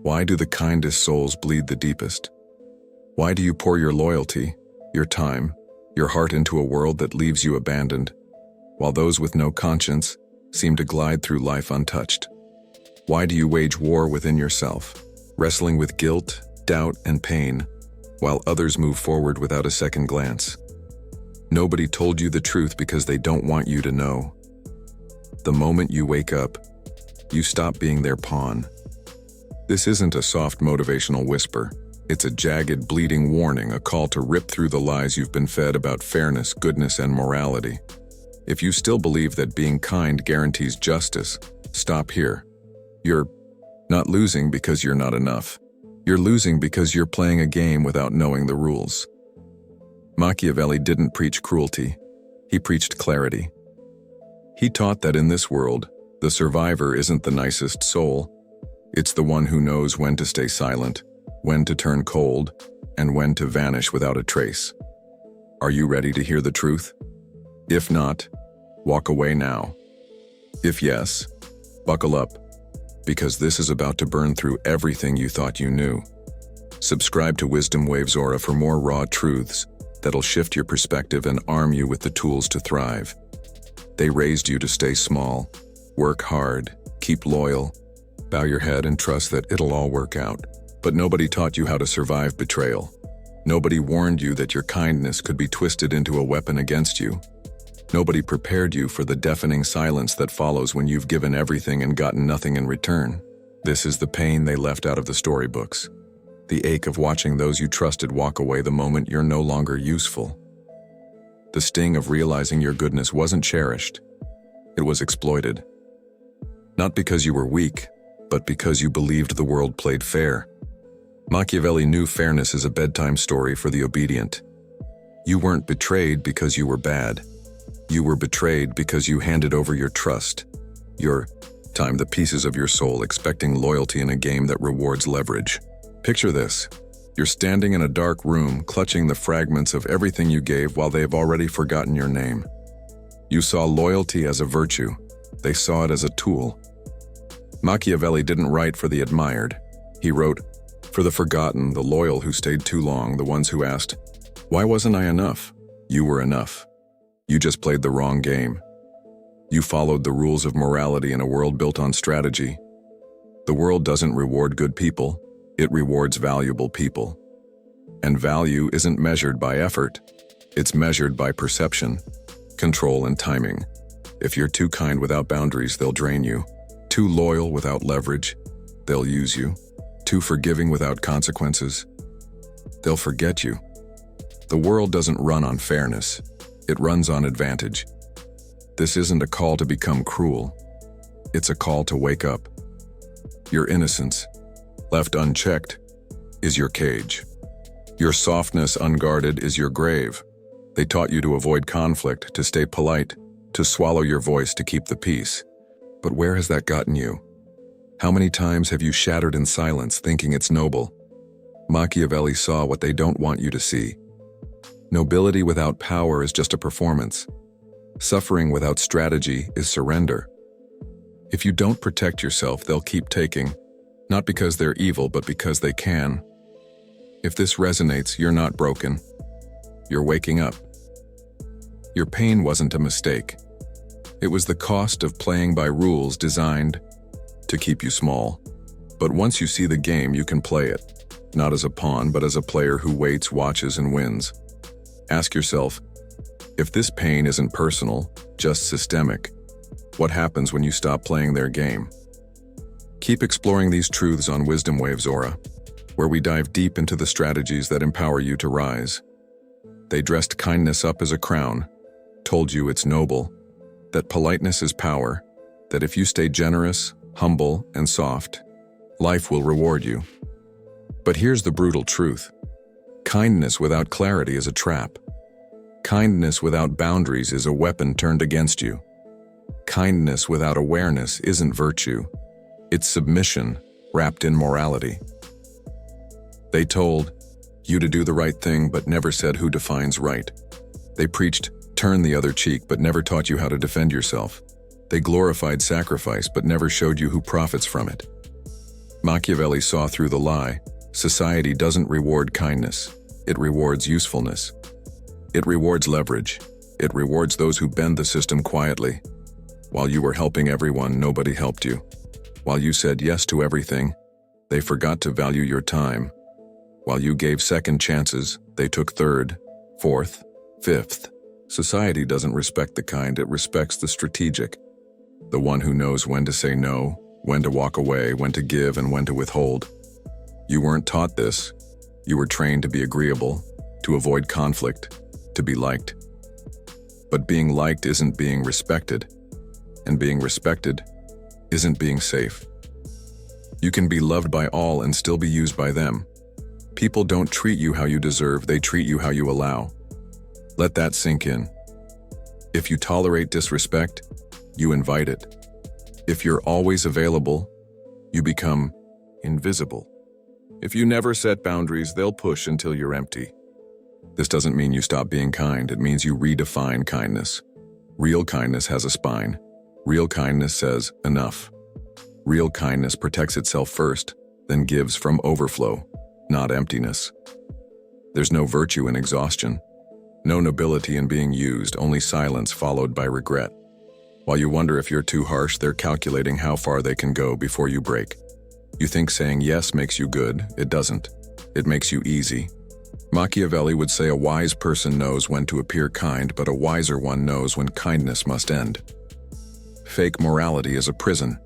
Why do the kindest souls bleed the deepest? Why do you pour your loyalty, your time, your heart into a world that leaves you abandoned, while those with no conscience seem to glide through life untouched? Why do you wage war within yourself, wrestling with guilt, doubt, and pain, while others move forward without a second glance? Nobody told you the truth because they don't want you to know. The moment you wake up, you stop being their pawn. This isn't a soft motivational whisper. It's a jagged, bleeding warning, a call to rip through the lies you've been fed about fairness, goodness, and morality. If you still believe that being kind guarantees justice, stop here. You're not losing because you're not enough. You're losing because you're playing a game without knowing the rules. Machiavelli didn't preach cruelty. He preached clarity. He taught that in this world, the survivor isn't the nicest soul. It's the one who knows when to stay silent, when to turn cold, and when to vanish without a trace. Are you ready to hear the truth? If not, walk away now. If yes, buckle up, because this is about to burn through everything you thought you knew. Subscribe to WisdomWavesAura for more raw truths that'll shift your perspective and arm you with the tools to thrive. They raised you to stay small, work hard, keep loyal, bow your head and trust that it'll all work out. But nobody taught you how to survive betrayal. Nobody warned you that your kindness could be twisted into a weapon against you. Nobody prepared you for the deafening silence that follows when you've given everything and gotten nothing in return. This is the pain they left out of the storybooks. The ache of watching those you trusted walk away the moment you're no longer useful. The sting of realizing your goodness wasn't cherished. It was exploited. Not because you were weak, but because you believed the world played fair. Machiavelli knew fairness is a bedtime story for the obedient. You weren't betrayed because you were bad. You were betrayed because you handed over your trust, your time, the pieces of your soul, expecting loyalty in a game that rewards leverage. Picture this. You're standing in a dark room, clutching the fragments of everything you gave while they've already forgotten your name. You saw loyalty as a virtue. They saw it as a tool. Machiavelli didn't write for the admired. He wrote for the forgotten, the loyal who stayed too long, the ones who asked, "Why wasn't I enough?" You were enough. You just played the wrong game. You followed the rules of morality in a world built on strategy. The world doesn't reward good people. It rewards valuable people. And value isn't measured by effort. It's measured by perception, control, and timing. If you're too kind without boundaries, they'll drain you. Too loyal without leverage, they'll use you. Too forgiving without consequences, they'll forget you. The world doesn't run on fairness. It runs on advantage. This isn't a call to become cruel. It's a call to wake up. Your innocence, left unchecked, is your cage. Your softness unguarded is your grave. They taught you to avoid conflict, to stay polite, to swallow your voice to keep the peace. But where has that gotten you? How many times have you shattered in silence thinking it's noble? Machiavelli saw what they don't want you to see. Nobility without power is just a performance. Suffering without strategy is surrender. If you don't protect yourself, they'll keep taking, not because they're evil, but because they can. If this resonates, you're not broken. You're waking up. Your pain wasn't a mistake. It was the cost of playing by rules designed to keep you small. But once you see the game, you can play it, not as a pawn, but as a player who waits, watches, and wins. Ask yourself, if this pain isn't personal, just systemic, what happens when you stop playing their game? Keep exploring these truths on WisdomWavesAura, where we dive deep into the strategies that empower you to rise. They dressed kindness up as a crown, told you it's noble, that politeness is power, that if you stay generous, humble, and soft, life will reward you. But here's the brutal truth. Kindness without clarity is a trap. Kindness without boundaries is a weapon turned against you. Kindness without awareness isn't virtue. It's submission wrapped in morality. They told you to do the right thing, but never said who defines right. They preached, turn the other cheek, but never taught you how to defend yourself. They glorified sacrifice, but never showed you who profits from it. Machiavelli saw through the lie. Society doesn't reward kindness. It rewards usefulness. It rewards leverage. It rewards those who bend the system quietly. While you were helping everyone, nobody helped you. While you said yes to everything, they forgot to value your time. While you gave second chances, they took third, fourth, fifth. Society doesn't respect the kind, it respects the strategic. The one who knows when to say no, when to walk away, when to give, and when to withhold. You weren't taught this. You were trained to be agreeable, to avoid conflict, to be liked. But being liked isn't being respected, and being respected isn't being safe. You can be loved by all and still be used by them. People don't treat you how you deserve, they treat you how you allow. Let that sink in. If you tolerate disrespect, you invite it. If you're always available, you become invisible. If you never set boundaries, they'll push until you're empty. This doesn't mean you stop being kind, it means you redefine kindness. Real kindness has a spine. Real kindness says, enough. Real kindness protects itself first, then gives from overflow, not emptiness. There's no virtue in exhaustion. No nobility in being used, only silence followed by regret. While you wonder if you're too harsh, they're calculating how far they can go before you break. You think saying yes makes you good. It doesn't. It makes you easy. Machiavelli would say a wise person knows when to appear kind, but a wiser one knows when kindness must end. Fake morality is a prison.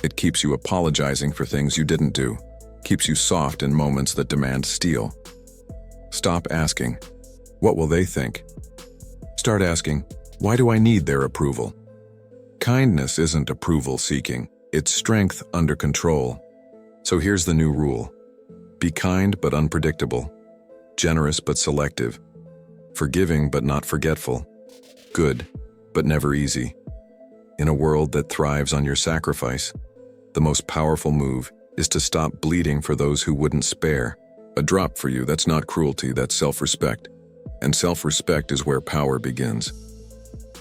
It keeps you apologizing for things you didn't do, keeps you soft in moments that demand steel. Stop asking, what will they think? Start asking, why do I need their approval? Kindness isn't approval seeking, it's strength under control. So here's the new rule. Be kind but unpredictable, generous but selective, forgiving but not forgetful, good but never easy. In a world that thrives on your sacrifice, the most powerful move is to stop bleeding for those who wouldn't spare. A drop for you, that's not cruelty, that's self-respect. And self-respect is where power begins.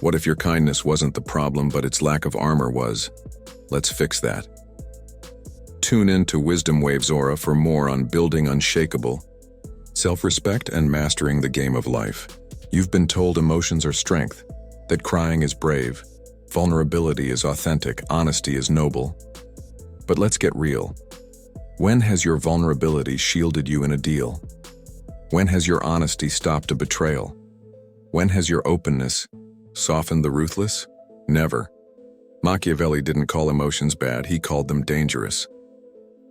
What if your kindness wasn't the problem, but its lack of armor was? Let's fix that. Tune in to WisdomWavesAura for more on building unshakable self-respect and mastering the game of life. You've been told emotions are strength, that crying is brave, vulnerability is authentic, honesty is noble. But let's get real. When has your vulnerability shielded you in a deal? When has your honesty stopped a betrayal? When has your openness softened the ruthless? Never. Machiavelli didn't call emotions bad, he called them dangerous.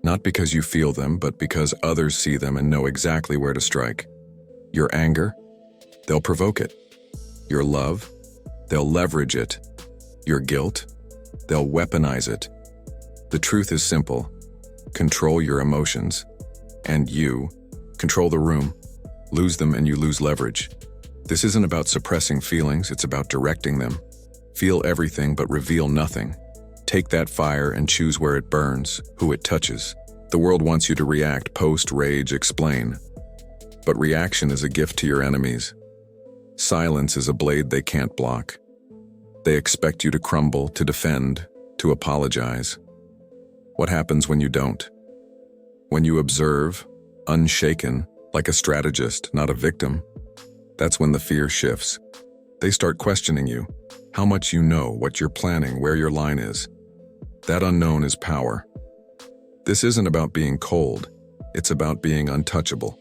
Not because you feel them, but because others see them and know exactly where to strike. Your anger? They'll provoke it. Your love? They'll leverage it. Your guilt? They'll weaponize it. The truth is simple. Control your emotions. And you control the room. Lose them and you lose leverage. This isn't about suppressing feelings, it's about directing them. Feel everything but reveal nothing. Take that fire and choose where it burns, who it touches. The world wants you to react, post, rage, explain. But reaction is a gift to your enemies. Silence is a blade they can't block. They expect you to crumble, to defend, to apologize. What happens when you don't? When you observe, unshaken, like a strategist, not a victim, that's when the fear shifts. They start questioning you, how much you know, what you're planning, where your line is. That unknown is power. This isn't about being cold, it's about being untouchable.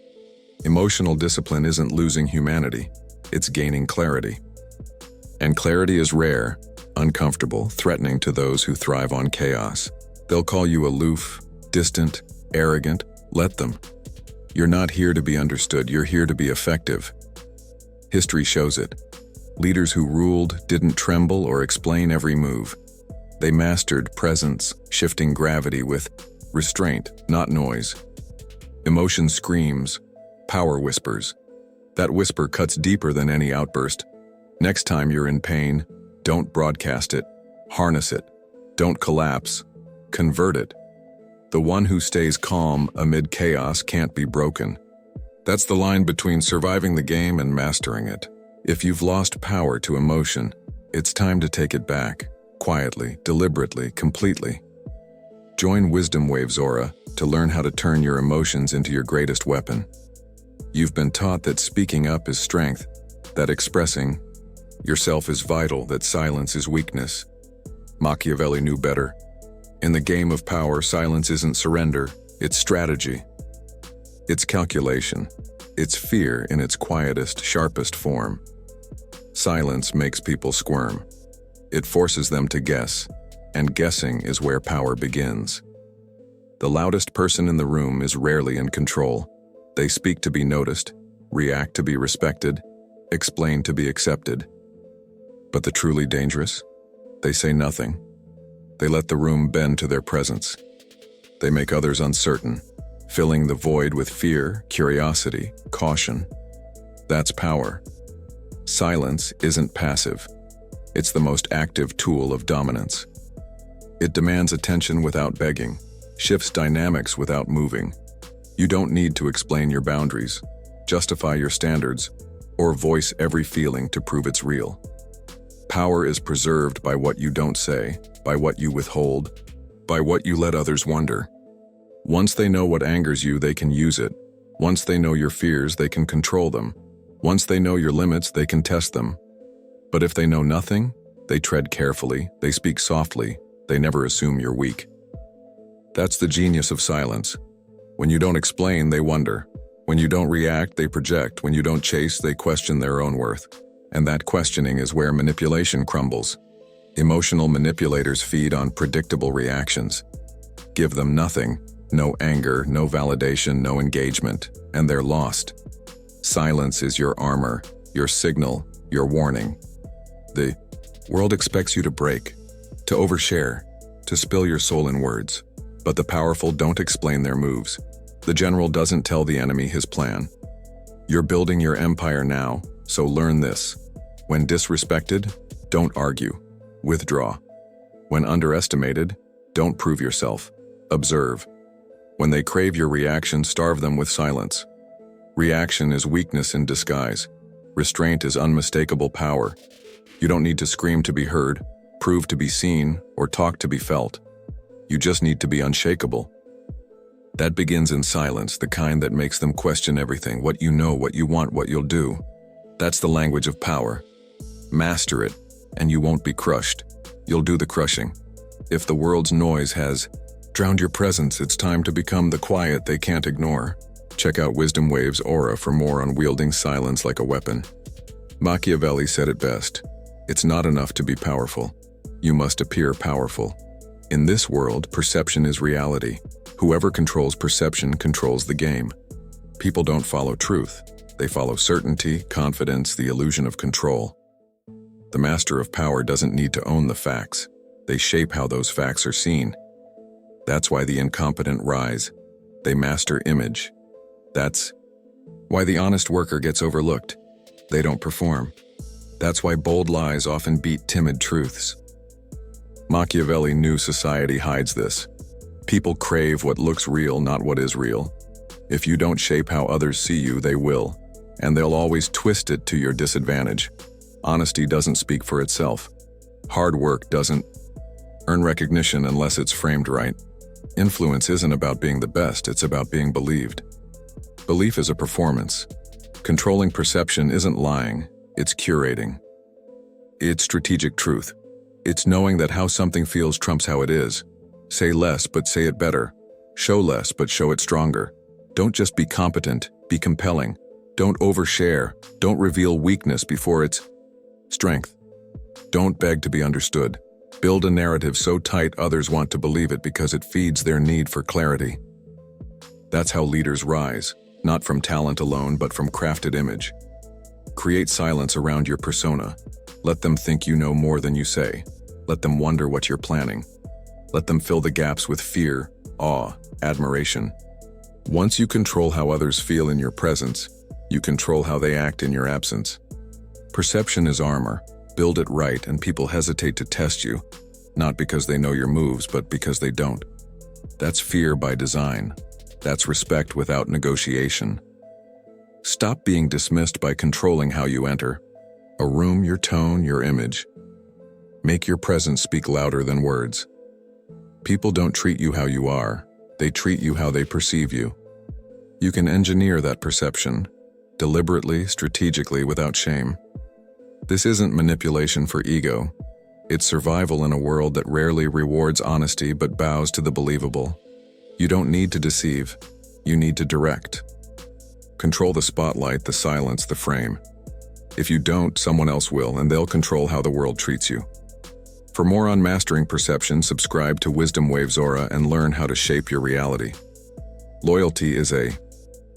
Emotional discipline isn't losing humanity, it's gaining clarity. And clarity is rare, uncomfortable, threatening to those who thrive on chaos. They'll call you aloof, distant, arrogant. Let them. You're not here to be understood, you're here to be effective. History shows it. Leaders who ruled didn't tremble or explain every move. They mastered presence, shifting gravity with restraint, not noise. Emotion screams, power whispers. That whisper cuts deeper than any outburst. Next time you're in pain, don't broadcast it, harness it. Don't collapse, convert it. The one who stays calm amid chaos can't be broken. That's the line between surviving the game and mastering it. If you've lost power to emotion, it's time to take it back, quietly, deliberately, completely. Join WisdomWavesAura to learn how to turn your emotions into your greatest weapon. You've been taught that speaking up is strength, that expressing yourself is vital, that silence is weakness. Machiavelli knew better. In the game of power, silence isn't surrender, it's strategy. It's calculation. It's fear in its quietest, sharpest form. Silence makes people squirm. It forces them to guess, and guessing is where power begins. The loudest person in the room is rarely in control. They speak to be noticed, react to be respected, explain to be accepted. But the truly dangerous? They say nothing. They let the room bend to their presence. They make others uncertain, filling the void with fear, curiosity, caution. That's power. Silence isn't passive. It's the most active tool of dominance. It demands attention without begging, shifts dynamics without moving. You don't need to explain your boundaries, justify your standards, or voice every feeling to prove it's real. Power is preserved by what you don't say, by what you withhold, by what you let others wonder. Once they know what angers you, they can use it. Once they know your fears, they can control them. Once they know your limits, they can test them. But if they know nothing, they tread carefully, they speak softly, they never assume you're weak. That's the genius of silence. When you don't explain, they wonder. When you don't react, they project. When you don't chase, they question their own worth. And that questioning is where manipulation crumbles. Emotional manipulators feed on predictable reactions. Give them nothing, no anger, no validation, no engagement, and they're lost. Silence is your armor, your signal, your warning. The world expects you to break, to overshare, to spill your soul in words. But the powerful don't explain their moves. The general doesn't tell the enemy his plan. You're building your empire now, so learn this. When disrespected, don't argue. Withdraw. When underestimated, don't prove yourself. Observe. When they crave your reaction, starve them with silence. Reaction is weakness in disguise. Restraint is unmistakable power. You don't need to scream to be heard, prove to be seen, or talk to be felt. You just need to be unshakable. That begins in silence, the kind that makes them question everything, what you know, what you want, what you'll do. That's the language of power. Master it, and you won't be crushed. You'll do the crushing. If the world's noise has drowned your presence, it's time to become the quiet they can't ignore. Check out WisdomWavesAura for more on wielding silence like a weapon. Machiavelli said it best. It's not enough to be powerful. You must appear powerful. In this world, perception is reality. Whoever controls perception controls the game. People don't follow truth. They follow certainty, confidence, the illusion of control. The master of power doesn't need to own the facts. They shape how those facts are seen. That's why the incompetent rise. They master image. That's why the honest worker gets overlooked. They don't perform. That's why bold lies often beat timid truths. Machiavelli knew society hides this. People crave what looks real, not what is real. If you don't shape how others see you, they will, and they'll always twist it to your disadvantage. Honesty doesn't speak for itself. Hard work doesn't earn recognition unless it's framed right. Influence isn't about being the best, it's about being believed. Belief is a performance. Controlling perception isn't lying, it's curating. It's strategic truth. It's knowing that how something feels trumps how it is. Say less, but say it better. Show less, but show it stronger. Don't just be competent, be compelling. Don't overshare. Don't reveal weakness before it's strength. Don't beg to be understood. Build a narrative so tight others want to believe it because it feeds their need for clarity. That's how leaders rise, not from talent alone, but from crafted image. Create silence around your persona. Let them think you know more than you say. Let them wonder what you're planning. Let them fill the gaps with fear, awe, admiration. Once you control how others feel in your presence, you control how they act in your absence. Perception is armor. Build it right and people hesitate to test you, not because they know your moves, but because they don't. That's fear by design. That's respect without negotiation. Stop being dismissed by controlling how you enter. A room, your tone, your image. Make your presence speak louder than words. People don't treat you how you are. They treat you how they perceive you. You can engineer that perception, deliberately, strategically, without shame. This isn't manipulation for ego. It's survival in a world that rarely rewards honesty but bows to the believable. You don't need to deceive. You need to direct. Control the spotlight, the silence, the frame. If you don't, someone else will, and they'll control how the world treats you. For more on mastering perception, subscribe to WisdomWavesAura and learn how to shape your reality. Loyalty is a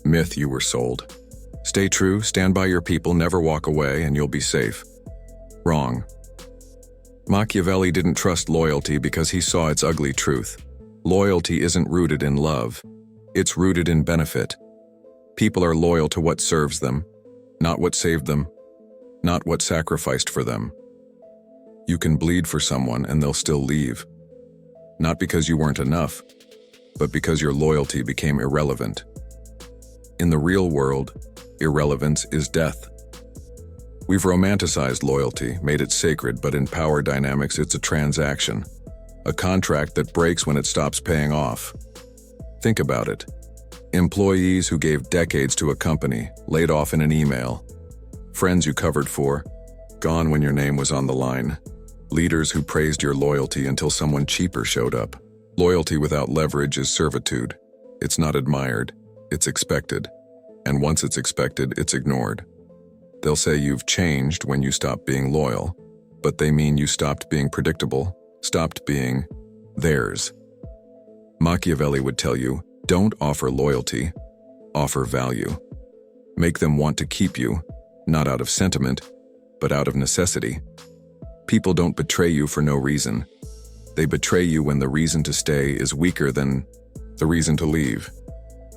myth you were sold. Stay true, stand by your people, never walk away, and you'll be safe. Wrong. Machiavelli didn't trust loyalty because he saw its ugly truth. Loyalty isn't rooted in love. It's rooted in benefit. People are loyal to what serves them, not what saved them, not what sacrificed for them. You can bleed for someone and they'll still leave. Not because you weren't enough, but because your loyalty became irrelevant. In the real world, irrelevance is death. We've romanticized loyalty, made it sacred, but in power dynamics it's a transaction. A contract that breaks when it stops paying off. Think about it. Employees who gave decades to a company, laid off in an email. Friends you covered for, gone when your name was on the line. Leaders who praised your loyalty until someone cheaper showed up. Loyalty without leverage is servitude. It's not admired, it's expected. And once it's expected, it's ignored. They'll say you've changed when you stop being loyal, but they mean you stopped being predictable, stopped being theirs. Machiavelli would tell you, don't offer loyalty, offer value. Make them want to keep you, not out of sentiment, but out of necessity. People don't betray you for no reason. They betray you when the reason to stay is weaker than the reason to leave.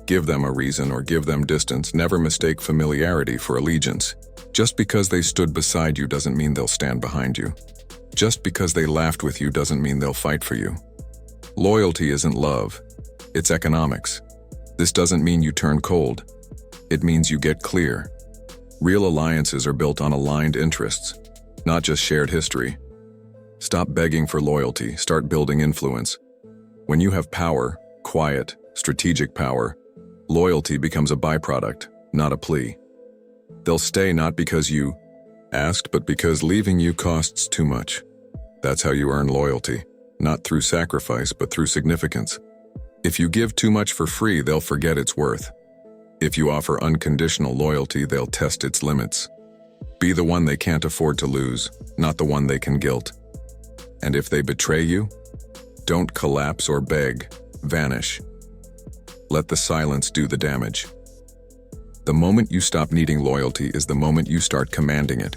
Give them a reason or give them distance. Never mistake familiarity for allegiance. Just because they stood beside you doesn't mean they'll stand behind you. Just because they laughed with you doesn't mean they'll fight for you. Loyalty isn't love. It's economics. This doesn't mean you turn cold. It means you get clear. Real alliances are built on aligned interests, not just shared history. Stop begging for loyalty, start building influence. When you have power, quiet, strategic power, loyalty becomes a byproduct, not a plea. They'll stay not because you asked, but because leaving you costs too much. That's how you earn loyalty, not through sacrifice, but through significance. If you give too much for free, they'll forget its worth. If you offer unconditional loyalty, they'll test its limits. Be the one they can't afford to lose, not the one they can guilt. And if they betray you, don't collapse or beg, vanish. Let the silence do the damage. The moment you stop needing loyalty is the moment you start commanding it.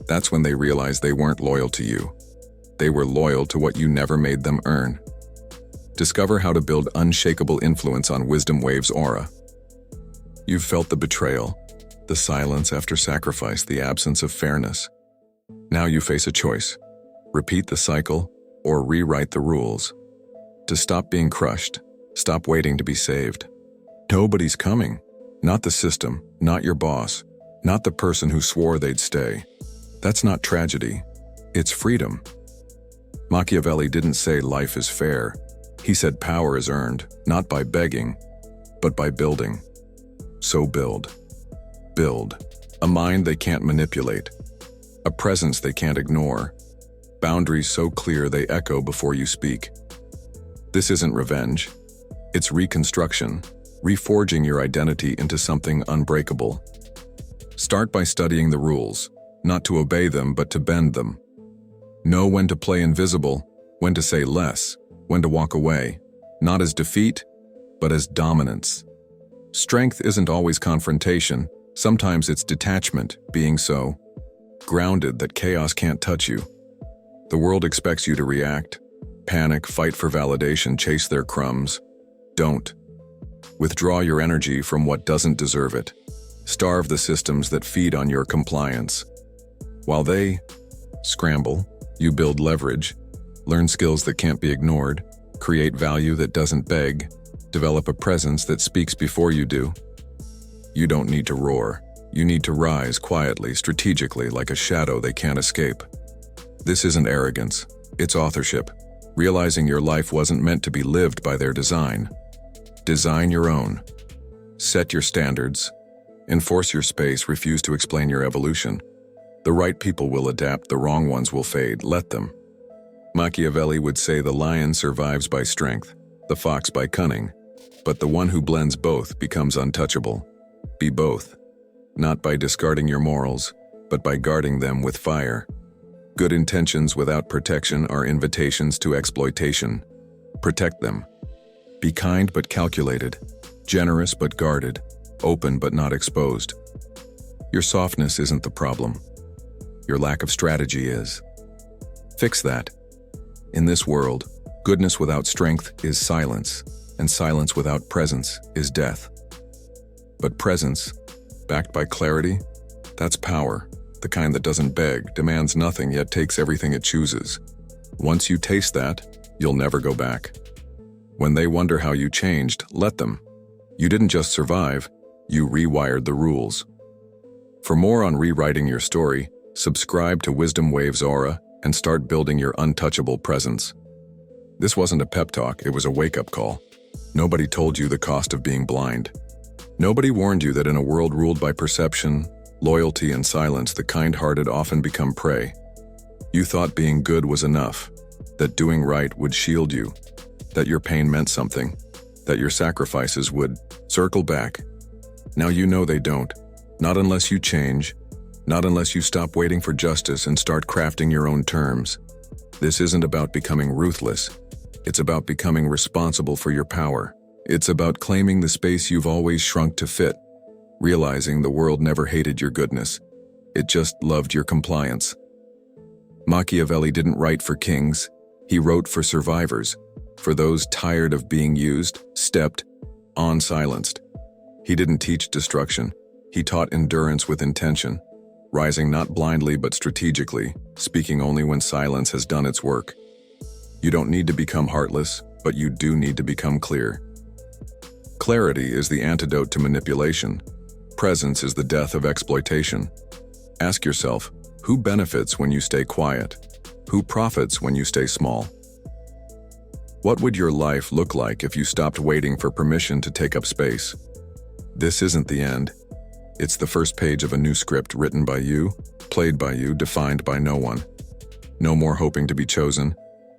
That's when they realize they weren't loyal to you. They were loyal to what you never made them earn. Discover how to build unshakable influence on WisdomWavesAura. You've felt the betrayal, the silence after sacrifice, the absence of fairness. Now you face a choice. Repeat the cycle or rewrite the rules. To stop being crushed, stop waiting to be saved. Nobody's coming. Not the system, not your boss, not the person who swore they'd stay. That's not tragedy. It's freedom. Machiavelli didn't say life is fair. He said power is earned, not by begging, but by building. So build. Build. A mind they can't manipulate. A presence they can't ignore. Boundaries so clear they echo before you speak. This isn't revenge. It's reconstruction, reforging your identity into something unbreakable. Start by studying the rules, not to obey them but to bend them. Know when to play invisible, when to say less, when to walk away, not as defeat, but as dominance. Strength isn't always confrontation. Sometimes it's detachment, being so grounded that chaos can't touch you. The world expects you to react, panic, fight for validation, chase their crumbs. Don't. Withdraw your energy from what doesn't deserve it. Starve the systems that feed on your compliance. While they scramble, you build leverage, learn skills that can't be ignored, create value that doesn't beg, develop a presence that speaks before you do. You don't need to roar. You need to rise quietly, strategically, like a shadow they can't escape. This isn't arrogance. It's authorship. Realizing your life wasn't meant to be lived by their design. Design your own. Set your standards. Enforce your space, refuse to explain your evolution. The right people will adapt, the wrong ones will fade, let them. Machiavelli would say the lion survives by strength, the fox by cunning, but the one who blends both becomes untouchable. Be both, not by discarding your morals, but by guarding them with fire. Good intentions without protection are invitations to exploitation. Protect them. Be kind but calculated, generous but guarded, open but not exposed. Your softness isn't the problem. Your lack of strategy is. Fix that. In this world, goodness without strength is silence, and silence without presence is death. But presence, backed by clarity, that's power, the kind that doesn't beg, demands nothing, yet takes everything it chooses. Once you taste that, you'll never go back. When they wonder how you changed, let them. You didn't just survive, you rewired the rules. For more on rewriting your story, subscribe to WisdomWavesAura and start building your untouchable presence. This wasn't a pep talk, it was a wake-up call. Nobody told you the cost of being blind. Nobody warned you that in a world ruled by perception, loyalty, and silence, the kind-hearted often become prey. You thought being good was enough, that doing right would shield you, that your pain meant something, that your sacrifices would circle back. Now you know they don't. Not unless you change, not unless you stop waiting for justice and start crafting your own terms. This isn't about becoming ruthless. It's about becoming responsible for your power. It's about claiming the space you've always shrunk to fit, realizing the world never hated your goodness. It just loved your compliance. Machiavelli didn't write for kings. He wrote for survivors, for those tired of being used, stepped on, silenced. He didn't teach destruction. He taught endurance with intention, rising not blindly but strategically, speaking only when silence has done its work. You don't need to become heartless, but you do need to become clear. Clarity is the antidote to manipulation. Presence is the death of exploitation. Ask yourself, who benefits when you stay quiet? Who profits when you stay small? What would your life look like if you stopped waiting for permission to take up space? This isn't the end. It's the first page of a new script written by you, played by you, defined by no one. No more hoping to be chosen,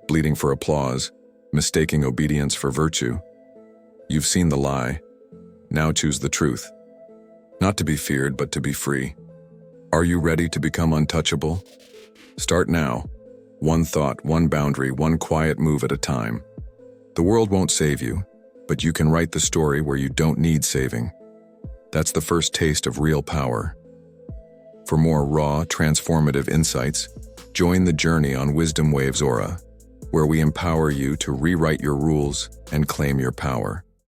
bleeding for applause, mistaking obedience for virtue. You've seen the lie. Now choose the truth. Not to be feared, but to be free. Are you ready to become untouchable? Start now. One thought, one boundary, one quiet move at a time. The world won't save you, but you can write the story where you don't need saving. That's the first taste of real power. For more raw, transformative insights, join the journey on WisdomWavesAura, where we empower you to rewrite your rules and claim your power.